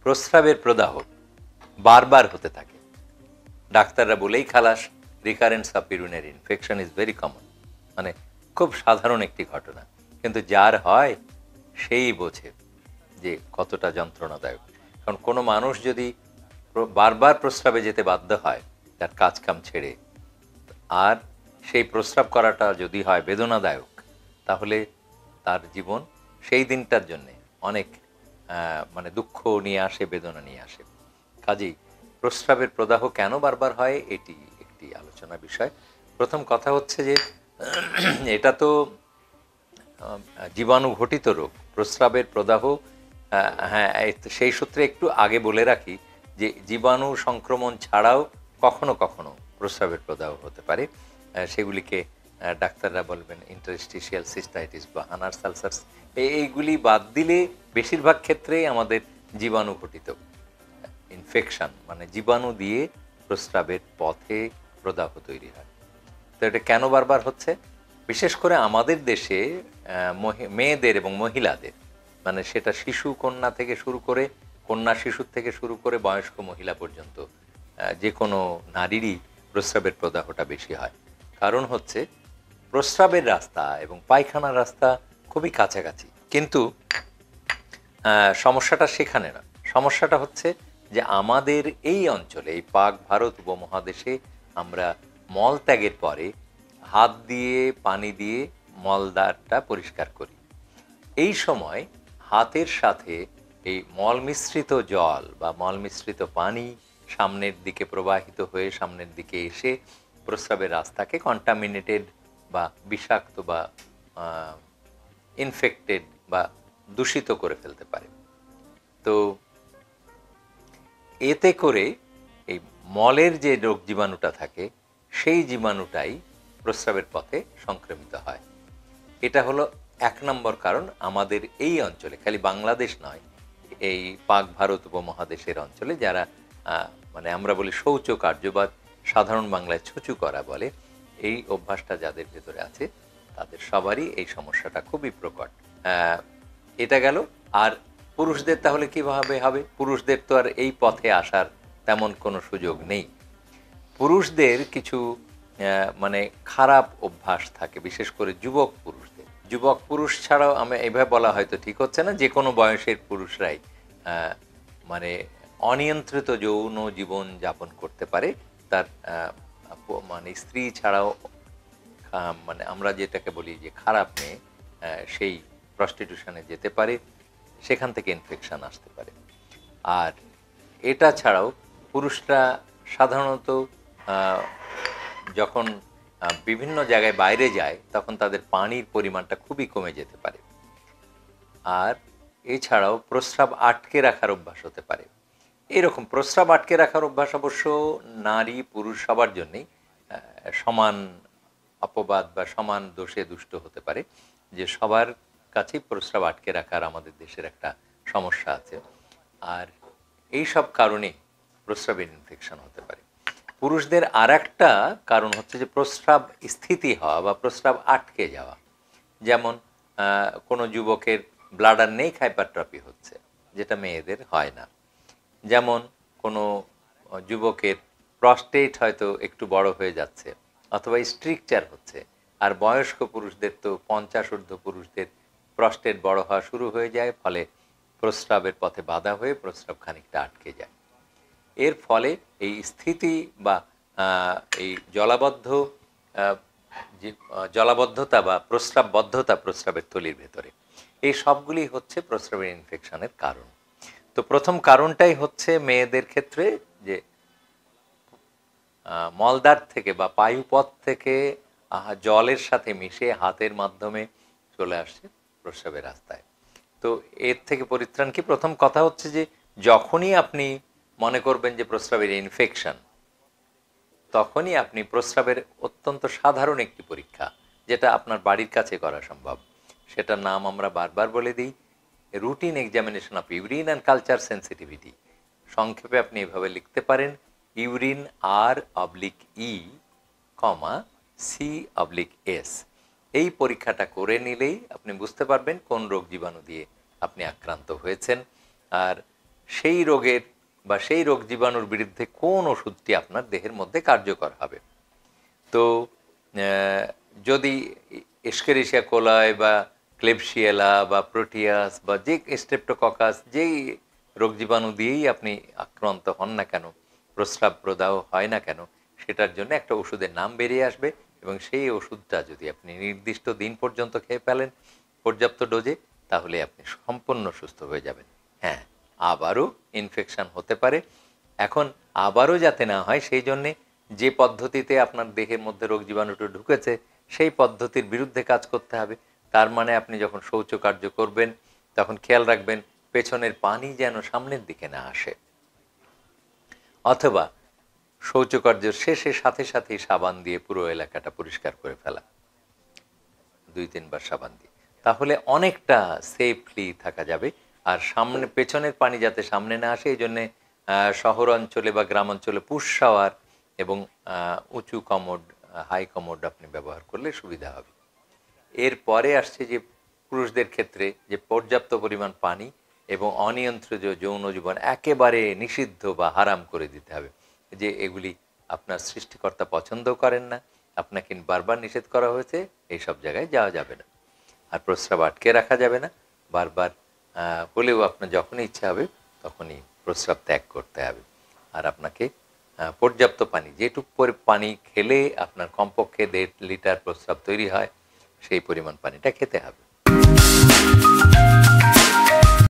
প্রস্রাবের প্রদাহ বারবার হতে থাকে, ডাক্তাররা বলেই খালাস, recurrence of urinary infection is very common, মানে খুব সাধারণ একটি ঘটনা, কিন্তু যার হয় সেই বোঝে যে কতটা যন্ত্রণাদায়ক। কারণ কোনো মানুষ যদি বারবার প্রস্রাবে যেতে বাধ্য হয় তার কাজকাম ছেড়ে, আর সেই প্রস্রাব করাটা যদি হয় বেদনাদায়ক, তাহলে তার জীবন সেই দিনটার জন্যে অনেক মানে দুঃখ নিয়ে আসে, বেদনা নিয়ে আসে। কাজেই প্রস্রাবের প্রদাহ কেন বারবার হয় এটি একটি আলোচনা বিষয়। প্রথম কথা হচ্ছে যে এটা তো জীবাণু ঘটিত রোগ, প্রস্রাবের প্রদাহ। হ্যাঁ, সেই সূত্রে একটু আগে বলে রাখি যে জীবাণু সংক্রমণ ছাড়াও কখনো কখনো প্রস্রাবের প্রদাহ হতে পারে, সেগুলিকে ডাক্তাররা বলবেন ইন্টারস্টিশিয়াল সিস্টাইটিস বা হানার সালসার্স। এইগুলি বাদ দিলে বেশিরভাগ ক্ষেত্রেই আমাদের জীবাণু ঘটিত ইনফেকশন, মানে জীবাণু দিয়ে প্রস্রাবের পথে প্রদাহ তৈরি হয়। তো এটা কেন বারবার হচ্ছে? বিশেষ করে আমাদের দেশে মেয়েদের এবং মহিলাদের, মানে সেটা শিশু কন্যা থেকে শুরু করে, কন্যা শিশুর থেকে শুরু করে বয়স্ক মহিলা পর্যন্ত যে কোনো নারীরই প্রস্রাবের প্রদাহটা বেশি হয়। কারণ হচ্ছে প্রস্রাবের রাস্তা এবং পায়খানার রাস্তা খুবই কাছাকাছি, কিন্তু সমস্যাটা সেখানে না। সমস্যাটা হচ্ছে যে আমাদের এই অঞ্চলে, এই পাক ভারত উপমহাদেশে আমরা মলত্যাগের পরে হাত দিয়ে পানি দিয়ে মলদ্বারটা পরিষ্কার করি। এই সময় হাতের সাথে এই মল মিশ্রিত জল বা মল মিশ্রিত পানি সামনের দিকে প্রবাহিত হয়ে সামনের দিকে এসে প্রস্রাবের রাস্তাকে কন্টামিনেটেড বা বিষাক্ত বা ইনফেক্টেড বা দূষিত করে ফেলতে পারে। তো এতে করে এই মলের যে রোগ জীবাণুটা থাকে সেই জীবাণুটাই প্রস্রাবের পথে সংক্রমিত হয়। এটা হলো এক নম্বর কারণ। আমাদের এই অঞ্চলে, খালি বাংলাদেশ নয়, এই পাক ভারত উপমহাদেশের অঞ্চলে যারা মানে আমরা বলি শৌচ কার্য বা সাধারণ বাংলায় ছুঁচু করা বলে, এই অভ্যাসটা যাদের ভেতরে আছে তাদের সবারই এই সমস্যাটা খুবই প্রকট। এটা গেল। আর পুরুষদের তাহলে কিভাবে হবে? পুরুষদের তো আর এই পথে আসার তেমন কোনো সুযোগ নেই। পুরুষদের কিছু মানে খারাপ অভ্যাস থাকে, বিশেষ করে যুবক পুরুষদের। যুবক পুরুষ ছাড়াও আমি এভাবে বলা হয়তো ঠিক হচ্ছে না, যে কোনো বয়সের পুরুষরাই মানে অনিয়ন্ত্রিত যৌন জীবন যাপন করতে পারে। তার মানে স্ত্রী ছাড়াও মানে আমরা যেটাকে বলি যে খারাপ মেয়ে, সেই প্রস্টিটিউশনে যেতে পারে, সেখান থেকে ইনফেকশন আসতে পারে। আর এটা ছাড়াও পুরুষরা সাধারণত যখন বিভিন্ন জায়গায় বাইরে যায় তখন তাদের পানির পরিমাণটা খুবই কমে যেতে পারে। আর এছাড়াও প্রস্রাব আটকে রাখার অভ্যাস হতে পারে। এরকম প্রস্রাব আটকে রাখার অভ্যাস অবশ্য নারী পুরুষ সবার জন্যই সমান অপবাদ বা সমান দোষে দুষ্ট হতে পারে, যে সবার কাছেই প্রস্রাব আটকে রাখার আমাদের দেশের একটা সমস্যা আছে। আর এই সব কারণে প্রস্রাবের ইনফেকশন হতে পারে। পুরুষদের আর একটা কারণ হচ্ছে যে প্রস্রাব স্থিতি হওয়া বা প্রস্রাব আটকে যাওয়া। যেমন কোনো যুবকের ব্লাডার নেই, হাইপারট্রফি হচ্ছে, যেটা মেয়েদের হয় না। যেমন কোনো যুবকের প্রস্টেট হয়তো একটু বড় হয়ে যাচ্ছে অথবা স্ট্রিকচার হচ্ছে। আর বয়স্ক পুরুষদের তো 50 ঊর্ধ্ব পুরুষদের প্রস্টেট বড় হওয়া শুরু হয়ে যায়, ফলে প্রস্রাবের পথে বাধা হয়ে প্রস্রাব খানিকটা আটকে যায়। এর ফলে এই স্থিতি বা এই জলাবদ্ধতা বা প্রস্রাববদ্ধতা প্রস্রাবের থলির ভেতরে, এই সবগুলি হচ্ছে প্রস্রাবের ইনফেকশনের কারণ। তো প্রথম কারণটাই হচ্ছে মেয়েদের ক্ষেত্রে যে মলদ্বার থেকে বা পায়ুপথ থেকে জলের সাথে মিশে হাতের মাধ্যমে চলে আসছে প্রস্রাবের রাস্তায়। তো এর থেকে পরিত্রাণ কি? প্রথম কথা হচ্ছে যে যখনই আপনি মনে করবেন যে প্রস্রাবের ইনফেকশন, তখনই আপনি প্রস্রাবের অত্যন্ত সাধারণ একটি পরীক্ষা, যেটা আপনার বাড়ির কাছে করা সম্ভব, সেটার নাম আমরা বারবার বলে দিই, routine examination of urine and culture sensitivity. সংক্ষেপে আপনি এভাবে লিখতে পারেন, ইউরিন R/E, C/S। এই পরীক্ষাটা করে নিলেই আপনি বুঝতে পারবেন কোন রোগ জীবাণু দিয়ে আপনি আক্রান্ত হয়েছেন। আর সেই রোগের বা সেই রোগ জীবাণুর বিরুদ্ধে কোন ওষুধটি আপনার দেহের মধ্যে কার্যকর হবে। তো যদি এস্কেরিসিয়া কোলাই বা ক্লেবশিয়েলা বা প্রোটিয়াস বা যে স্ট্রেপ্টোককাস যেই রোগ জীবাণু দিয়েই আপনি আক্রান্ত হন না কেন, প্রস্রাব প্রদাহ হয় না কেন, সেটার জন্য একটা ওষুধের নাম বেরিয়ে আসবে এবং সেই ওষুধটা যদি আপনি নির্দিষ্ট দিন পর্যন্ত খেয়ে ফেলেন পর্যাপ্ত ডোজে, তাহলে আপনি সম্পূর্ণ সুস্থ হয়ে যাবেন। হ্যাঁ, আবারও ইনফেকশন হতে পারে। এখন আবারও যাতে না হয় সেই জন্যে যে পদ্ধতিতে আপনার দেহের মধ্যে রোগ জীবাণুটা ঢুকেছে সেই পদ্ধতির বিরুদ্ধে কাজ করতে হবে। তার মানে আপনি যখন শৌচকার্য করবেন তখন খেয়াল রাখবেন পেছনের পানি যেন সামনের দিকে না আসে, অথবা শৌচকার্যের শেষে সাথে সাথেই সাবান দিয়ে পুরো এলাকাটা পরিষ্কার করে ফেলা, 2-3 বার সাবান দিয়ে, তাহলে অনেকটা সেফলি থাকা যাবে। আর সামনে পেছনের পানি যাতে সামনে না আসে এই জন্যে শহর অঞ্চলে বা গ্রাম অঞ্চলে পুশ শাওয়ার এবং উঁচু কমোড, হাই কমোড আপনি ব্যবহার করলে সুবিধা হবে। এরপরে আসছে যে পুরুষদের ক্ষেত্রে যে পর্যাপ্ত পরিমাণ পানি এবং অনিয়ন্ত্রিত যৌন জীবন একেবারে নিষিদ্ধ বা হারাম করে দিতে হবে, যে এগুলি আপনার সৃষ্টিকর্তা পছন্দ করেন না, আপনাকে বারবার নিষেধ করা হয়েছে, এইসব জায়গায় যাওয়া যাবে না। আর প্রস্রাব আটকে রাখা যাবে না, বারবার হলেও আপনার যখনই ইচ্ছা হবে তখনই প্রস্রাব ত্যাগ করতে হবে। আর আপনাকে পর্যাপ্ত পানি, যেটুক পানি খেলে আপনার কমপক্ষে 1.5 লিটার প্রস্রাব তৈরি হয় সেই পরিমাণ পানিটা খেতে হবে।